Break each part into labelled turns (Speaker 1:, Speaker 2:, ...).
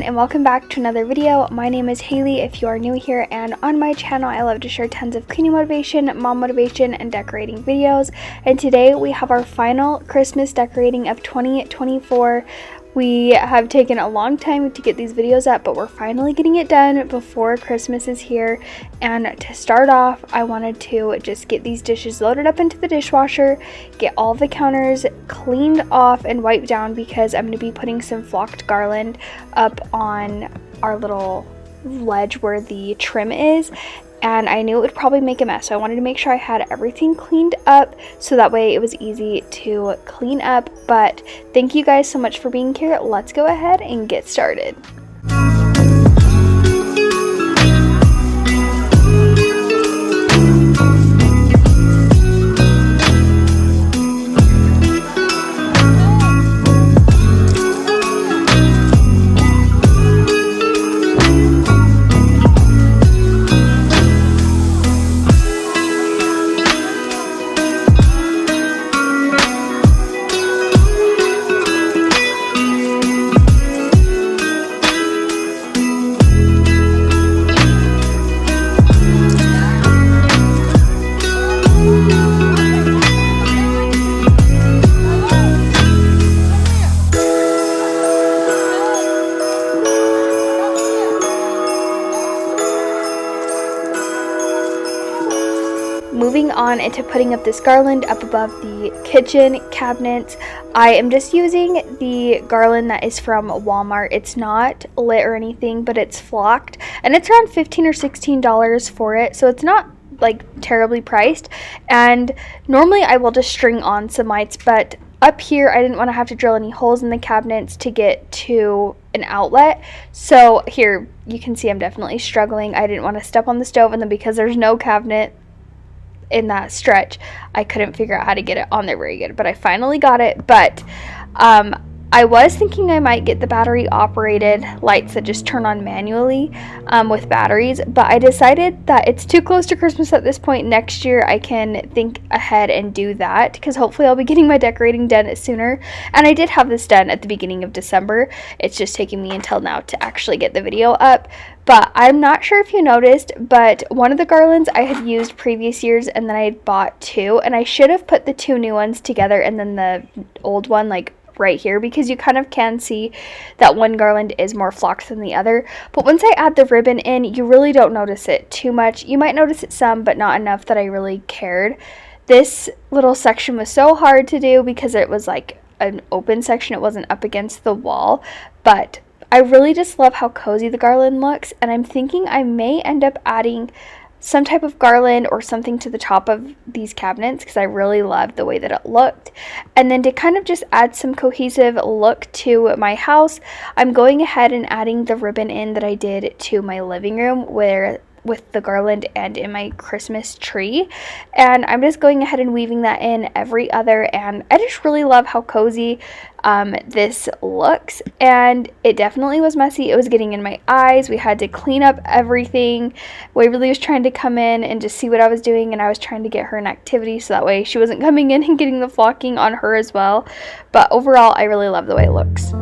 Speaker 1: and welcome back to another video. My name is Haley if you are new here, and on my channel I love to share tons of cleaning motivation, mom motivation, and decorating videos. And today we have our final Christmas decorating of 2024. We have taken a long time to get these videos up, but we're finally getting it done before Christmas is here. And to start off, I wanted to just get these dishes loaded up into the dishwasher, get all the counters cleaned off and wiped down, because I'm going to be putting some flocked garland up on our little ledge where the trim is. And I knew it would probably make a mess, so I wanted to make sure I had everything cleaned up so that way it was easy to clean up. But thank you guys so much for being here. Let's go ahead and get started. Moving on into putting up this garland up above the kitchen cabinets, I am just using the garland that is from Walmart. It's not lit or anything, but it's flocked, and it's around $15 or $16 for it, so it's not like terribly priced. And normally I will just string on some lights, but up here I didn't want to have to drill any holes in the cabinets to get to an outlet. So here you can see I'm definitely struggling. I didn't want to step on the stove, and then because there's no cabinet in that stretch, I couldn't figure out how to get it on there very good, but I finally got it. But I was thinking I might get the battery operated lights that just turn on manually with batteries, but I decided that it's too close to Christmas at this point. Next year I can think ahead and do that, because hopefully I'll be getting my decorating done sooner. And I did have this done at the beginning of December. It's just taking me until now to actually get the video up. But I'm not sure if you noticed, but one of the garlands I had used previous years, and then I had bought two, and I should have put the two new ones together and then the old one like right here, because you kind of can see that one garland is more flocked than the other. But once I add the ribbon in, you really don't notice it too much. You might notice it some, but not enough that I really cared. This little section was so hard to do because it was like an open section. It wasn't up against the wall, but I really just love how cozy the garland looks, and I'm thinking I may end up adding some type of garland or something to the top of these cabinets, because I really loved the way that it looked. And then to kind of just add some cohesive look to my house, I'm going ahead and adding the ribbon in that I did to my living room with the garland and in my Christmas tree. And I'm just going ahead and weaving that in every other, and I just really love how cozy this looks. And it definitely was messy. It was getting in my eyes. We had to clean up everything. Waverly was trying to come in and just see what I was doing, and I was trying to get her an activity so that way she wasn't coming in and getting the flocking on her as well. But overall, I really love the way it looks.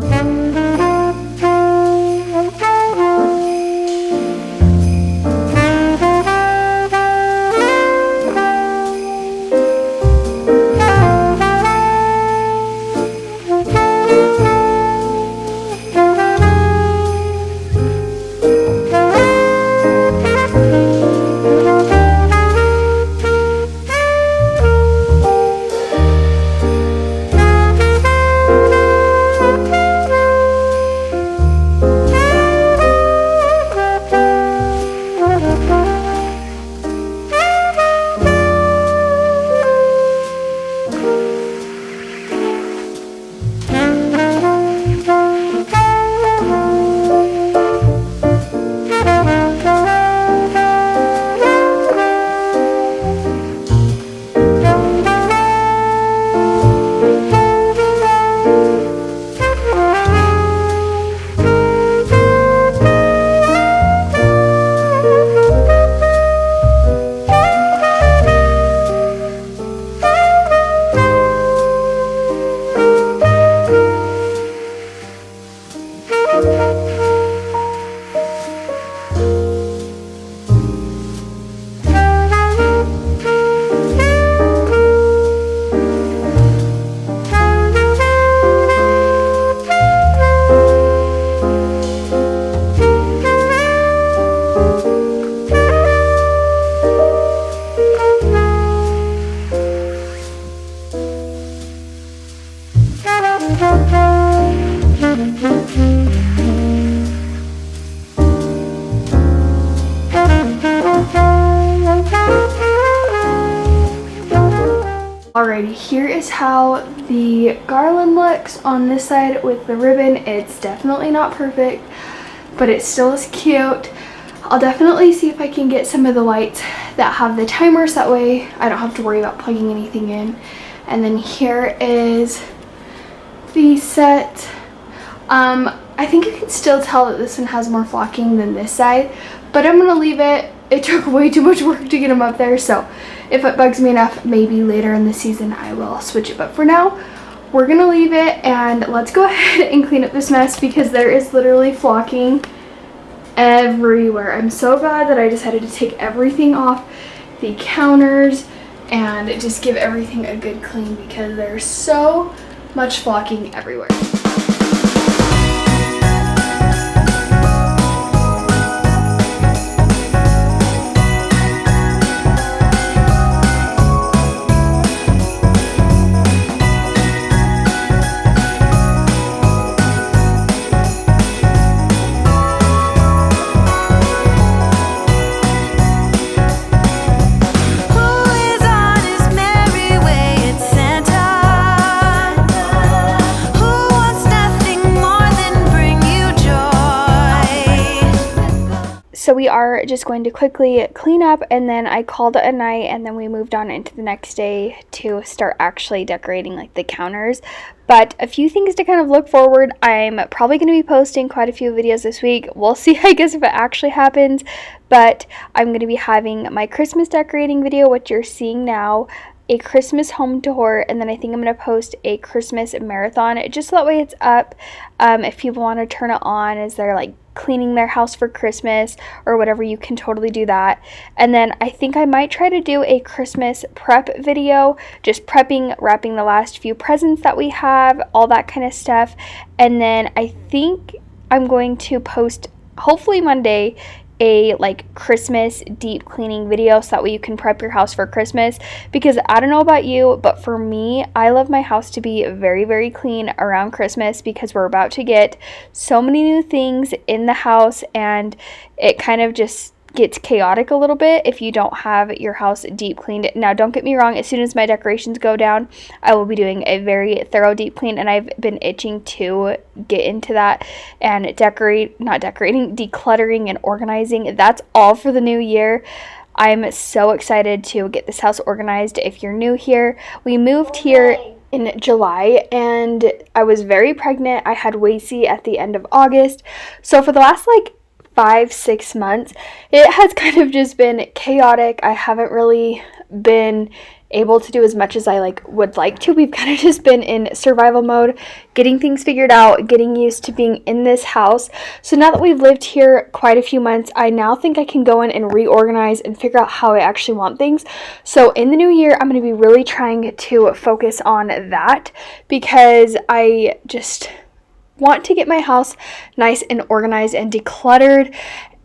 Speaker 1: Alrighty, here is how the garland looks on this side with the ribbon. It's definitely not perfect, but it still is cute. I'll definitely see if I can get some of the lights that have the timers, that way I don't have to worry about plugging anything in. And then here is the set. I think you can still tell that this one has more flocking than this side, but I'm gonna leave it. It took way too much work to get them up there, so if it bugs me enough, maybe later in the season I will switch it. But for now, we're gonna leave it, and let's go ahead and clean up this mess because there is literally flocking everywhere. I'm so glad that I decided to take everything off the counters and just give everything a good clean because there's so much flocking everywhere. So we are just going to quickly clean up, and then I called it a night, and then we moved on into the next day to start actually decorating like the counters. But a few things to kind of look forward. I'm probably going to be posting quite a few videos this week. We'll see, I guess, if it actually happens. But I'm going to be having my Christmas decorating video, which you're seeing now, a Christmas home tour, and then I think I'm going to post a Christmas marathon, just so that way it's up if people want to turn it on as they're like cleaning their house for Christmas or whatever. You can totally do that. And then I think I might try to do a Christmas prep video, just prepping, wrapping the last few presents that we have, all that kind of stuff. And then I think I'm going to post, hopefully Monday, a like Christmas deep cleaning video, so that way you can prep your house for Christmas. Because I don't know about you, but for me, I love my house to be very, very clean around Christmas because we're about to get so many new things in the house, and it kind of just gets chaotic a little bit if you don't have your house deep cleaned. Now, don't get me wrong, as soon as my decorations go down, I will be doing a very thorough deep clean, and I've been itching to get into that and decluttering and organizing. That's all for the new year. I'm so excited to get this house organized. If you're new here, we moved here in July, and I was very pregnant. I had Wacy at the end of August, so for the last 5-6 months it has kind of just been chaotic. I haven't really been able to do as much as I would like to. We've kind of just been in survival mode, getting things figured out, getting used to being in this house. So now that we've lived here quite a few months, I now think I can go in and reorganize and figure out how I actually want things. So in the new year, I'm going to be really trying to focus on that because I just want to get my house nice and organized and decluttered.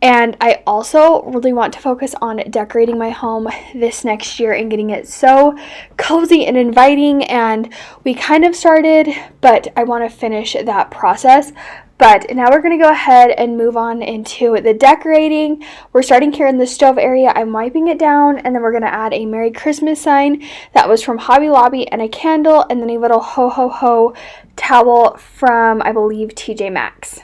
Speaker 1: And I also really want to focus on decorating my home this next year and getting it so cozy and inviting. And we kind of started, but I want to finish that process. But now we're going to go ahead and move on into the decorating. We're starting here in the stove area. I'm wiping it down, and then we're going to add a Merry Christmas sign that was from Hobby Lobby, and a candle, and then a little ho ho ho towel from, I believe, TJ Maxx.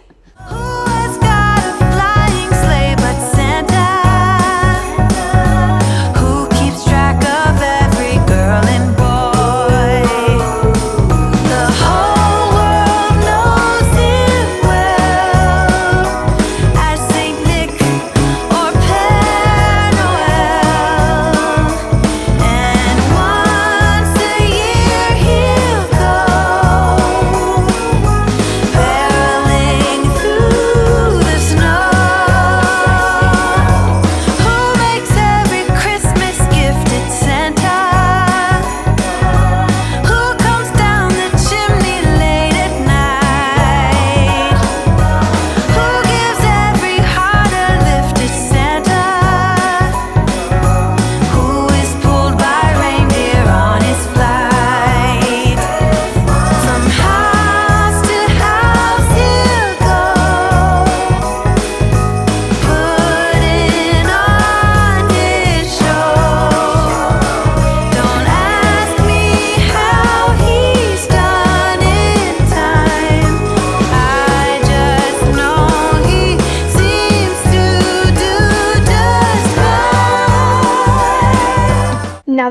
Speaker 2: Barreling through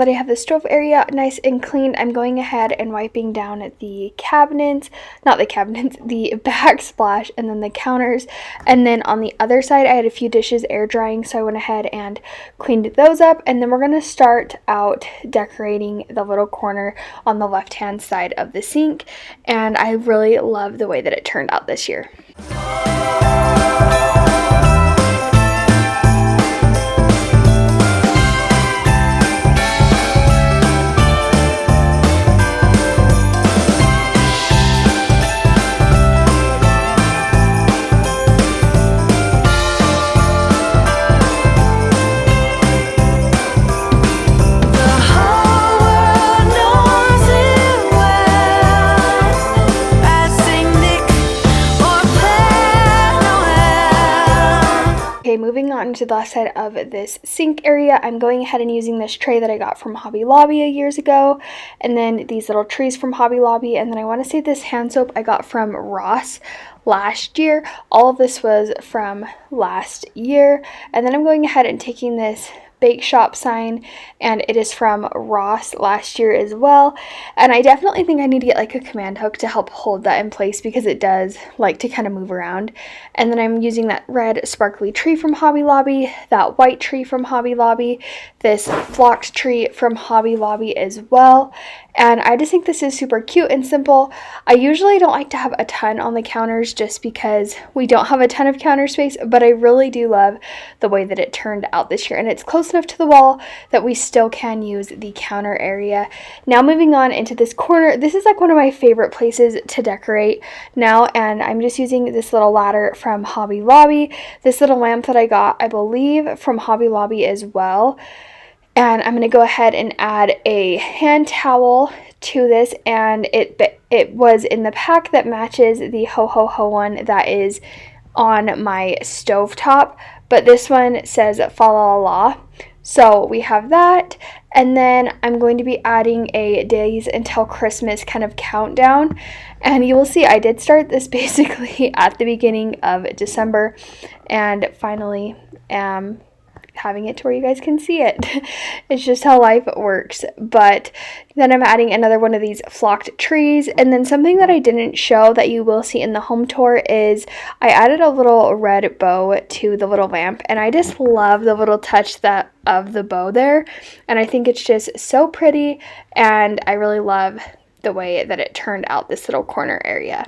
Speaker 1: that I have the stove area nice and clean, I'm going ahead and wiping down the cabinets, not the cabinets, the backsplash, and then the counters. And then on the other side, I had a few dishes air drying, so I went ahead and cleaned those up. And then we're going to start out decorating the little corner on the left hand side of the sink. And I really love the way that it turned out this year. Okay, moving on to the last side of this sink area, I'm going ahead and using this tray that I got from Hobby Lobby years ago, and then these little trees from Hobby Lobby, and then I want to say this hand soap I got from Ross last year. All of this was from last year. And then I'm going ahead and taking this bake shop sign, and it is from Ross last year as well. And I definitely think I need to get like a command hook to help hold that in place because it does like to kind of move around. And then I'm using that red sparkly tree from Hobby Lobby, that white tree from Hobby Lobby, this flocked tree from Hobby Lobby as well. And I just think this is super cute and simple. I usually don't like to have a ton on the counters just because we don't have a ton of counter space, but I really do love the way that it turned out this year. And it's close enough to the wall that we still can use the counter area. Now moving on into this corner, this is like one of my favorite places to decorate now, and I'm just using this little ladder from Hobby Lobby, this little lamp that I got, I believe, from Hobby Lobby as well. And I'm going to go ahead and add a hand towel to this, and it was in the pack that matches the Ho Ho Ho one that is on my stovetop, but this one says fa la la. So we have that, and then I'm going to be adding a days until Christmas kind of countdown, and you will see I did start this basically at the beginning of December, and finally having it to where you guys can see it. It's just how life works. But then I'm adding another one of these flocked trees, and then something that I didn't show that you will see in the home tour is I added a little red bow to the little lamp, and I just love the little touch of the bow there, and I think it's just so pretty, and I really love the way that it turned out this little corner area.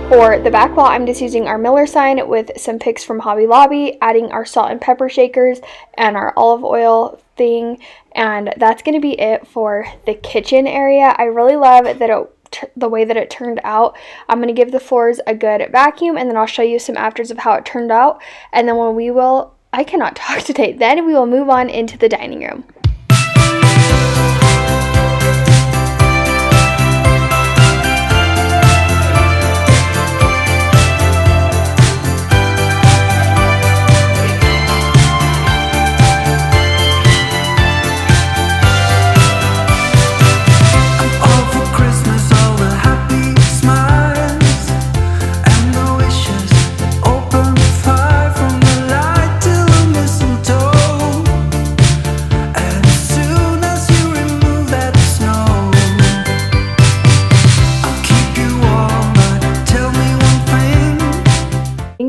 Speaker 1: For the back wall, I'm just using our Miller sign with some picks from Hobby Lobby, adding our salt and pepper shakers and our olive oil thing, and that's going to be it for the kitchen area. I really love that the way that it turned out. I'm going to give the floors a good vacuum, and then I'll show you some afters of how it turned out, and then I cannot talk today, then we will move on into the dining room.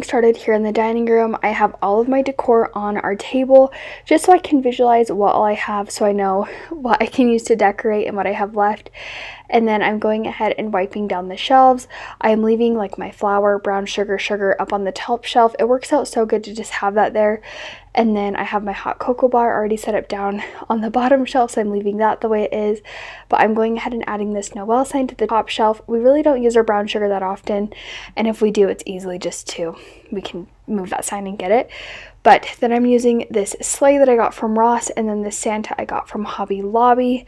Speaker 1: Started here in the dining room. I have all of my decor on our table just so I can visualize what all I have, so I know what I can use to decorate and what I have left. And then I'm going ahead and wiping down the shelves. I am leaving like my flour, brown sugar up on the top shelf. It works out so good to just have that there. And then I have my hot cocoa bar already set up down on the bottom shelf, so I'm leaving that the way it is. But I'm going ahead and adding this Noel sign to the top shelf. We really don't use our brown sugar that often, and if we do, it's easily we can move that sign and get it. But then I'm using this sleigh that I got from Ross, and then the Santa I got from Hobby Lobby.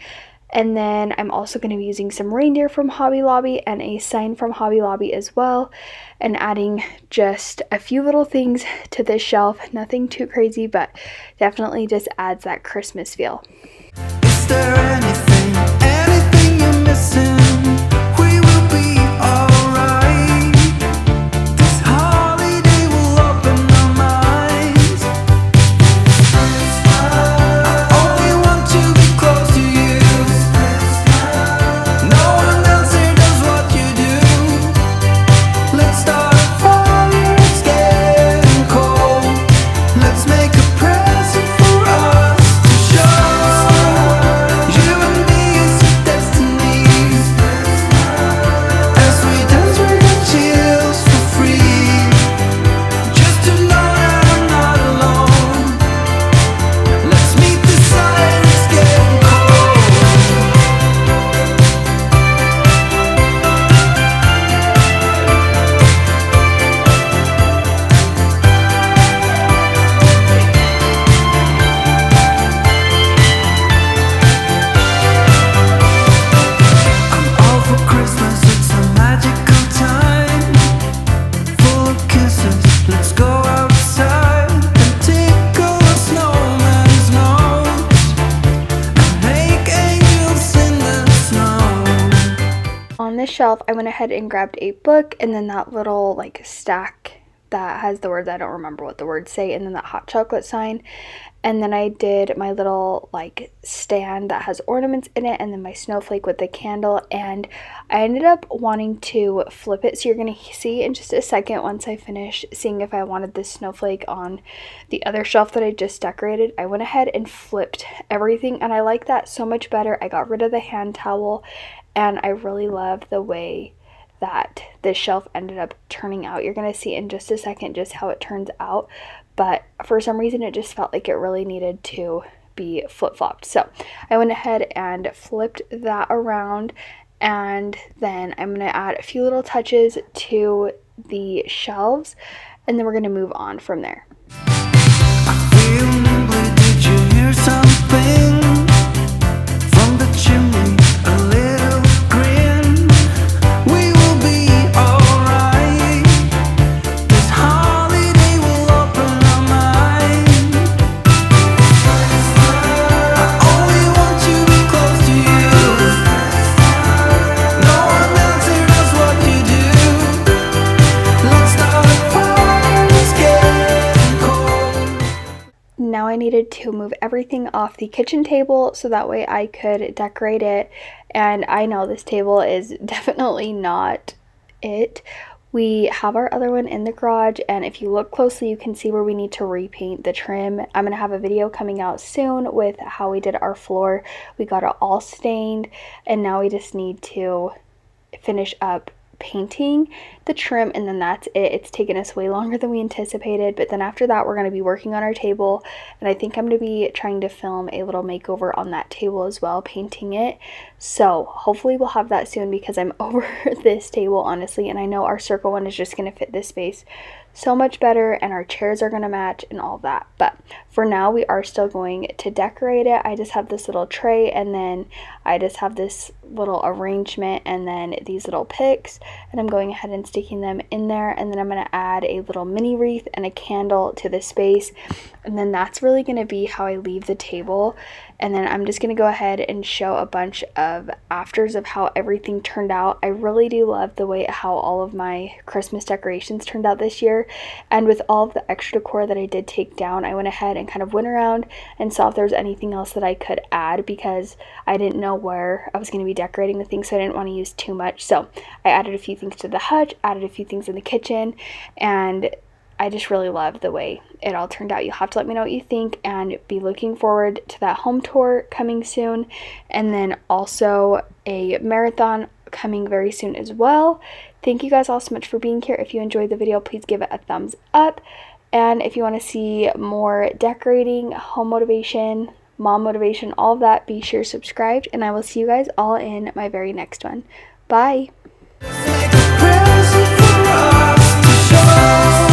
Speaker 1: And then I'm also going to be using some reindeer from Hobby Lobby and a sign from Hobby Lobby as well, and adding just a few little things to this shelf. Nothing too crazy, but definitely just adds that Christmas feel.
Speaker 2: Is there anything you're missing? We will be alright. This holiday will open our minds. I only want to be close to you. No one else here does what you do. Let's start a fire, it's getting cold. Let's make a present for us to show. You and me is destiny. As we dance, we get chills for free. Just to know that I'm not alone. Let's meet the sun, it's getting cold. I'm all for Christmas, it's a magical time. Full of kisses, let's go outside and tickle a snowman's nose and make angels in the snow.
Speaker 1: On this shelf, I went ahead and grabbed a book, and then that little like stack that has the words, I don't remember what the words say, and then that hot chocolate sign. And then I did my little like stand that has ornaments in it, and then my snowflake with the candle. And I ended up wanting to flip it, so you're going to see in just a second once I finish seeing if I wanted this snowflake on the other shelf that I just decorated. I went ahead and flipped everything, and I like that so much better. I got rid of the hand towel, and I really love the way that this shelf ended up turning out. You're going to see in just a second just how it turns out, but for some reason it just felt like it really needed to be flip-flopped. So I went ahead and flipped that around, and then I'm going to add a few little touches to the shelves, and then we're going to move on from there.
Speaker 2: Feel nimbly, did you hear something? From the chimney, a little grin. We will be alright. This holiday will open our mind. I only want to be close to you. No one else here does what you do. Let's start a fire, it's getting cold.
Speaker 1: Now I needed to move everything off the kitchen table so that way I could decorate it. And I know this table is definitely not it. We have our other one in the garage, and if you look closely you can see where we need to repaint the trim. I'm going to have a video coming out soon with how we did our floor. We got it all stained, and now we just need to finish up painting the trim, and then that's it. It's taken us way longer than we anticipated, but then after that we're going to be working on our table, and I think I'm going to be trying to film a little makeover on that table as well, painting it. So hopefully we'll have that soon, because I'm over this table honestly, and I know our circle one is just going to fit this space so much better, and our chairs are going to match and all that. But for now we are still going to decorate it. I just have this little tray, and then I just have this little arrangement, and then these little picks, and I'm going ahead and sticking them in there, and then I'm going to add a little mini wreath and a candle to the space, and then that's really going to be how I leave the table. And then I'm just going to go ahead and show a bunch of afters of how everything turned out. I really do love the way how all of my Christmas decorations turned out this year. And with all of the extra decor that I did take down, I went ahead and kind of went around and saw if there was anything else that I could add, because I didn't know where I was going to be decorating the things, so I didn't want to use too much. So I added a few things to the hutch, added a few things in the kitchen, and I just really love the way it all turned out. You'll have to let me know what you think, and be looking forward to that home tour coming soon, and then also a marathon coming very soon as well. Thank you guys all so much for being here. If you enjoyed the video, please give it a thumbs up, and if you want to see more decorating, home motivation, mom motivation, all of that, be sure subscribed, and I will see you guys all in my very next one. Bye.
Speaker 2: Make a present for us to show.